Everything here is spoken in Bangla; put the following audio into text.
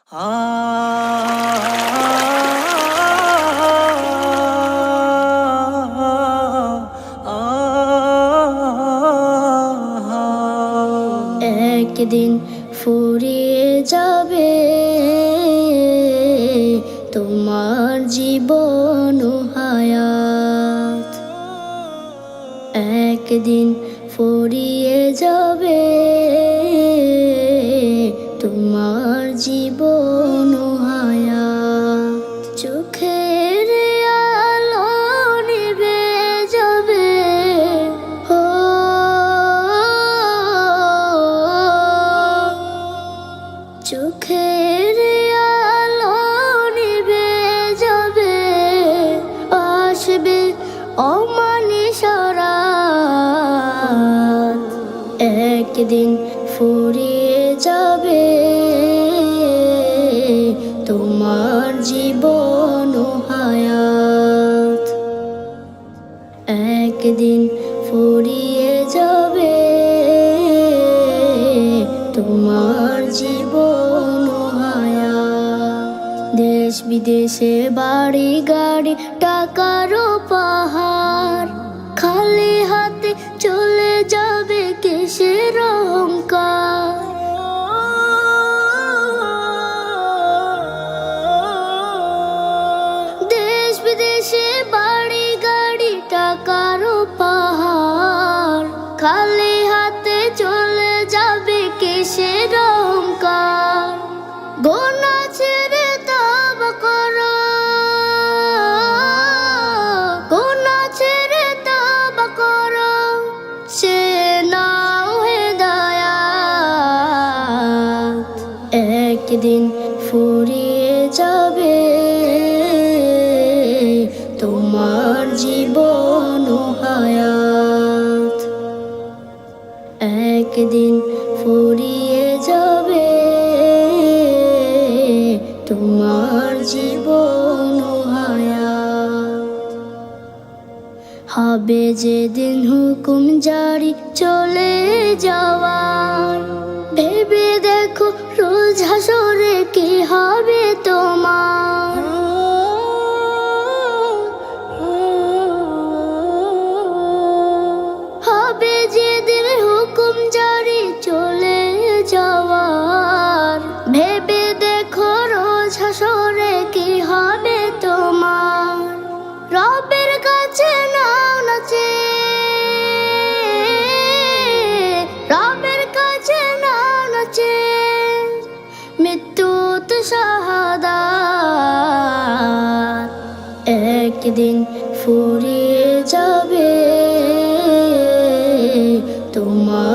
একদিন ফুরিয়ে যাবে তোমার জীবন ও হায়াত। একদিন ফুরিয়ে যাবে তোমার জীবন ও হায়াত। চোখের আলো নিভে যাবে, চোখের আলো নিভে যাবে, আসবে অমানিসা রাত। একদিন ফুরিয়ে যাবে তোমার জীবন ও হায়াত। একদিন ফুরিয়ে যাবে তোমার জীবন ও হায়াত। দেশ বিদেশে বাড়ি গাড়ি টাকারও পাহাড়, খালি হাতে চলে যাবে কিসের অহংকার। দেশ বিদেশে বাড়ি গাড়ি টাকারও পাহাড়, খালি হাতে চলে যাবে কিসের অহংকার। গোনা ছেড়ে তওবা করো, গোনা ছেড়ে তওবা করো, সে নাও হেদায়াত। একদিন ফুরিয়ে যাবে তোমার জীবন ও হায়াত। একদিন ফুরিয়ে যাবে তোমার জীবন ও হায়াত। হবে যেদিন হুকুম জারি চলে যাওয়ার, ভেবে দেখো রোজ হাসরে কি হবে তোমার। হবে যেদিন হুকুম জারি চলে যাওয়ার, ভেবে দেখো রোজ হাসরে কি হবে তোমার। রবের কাছে নাও নাচে, রবের কাছে নাও নাচে, মৃত্যু তো শাহাদাত। একদিন ফুরিয়ে যাবে তোমার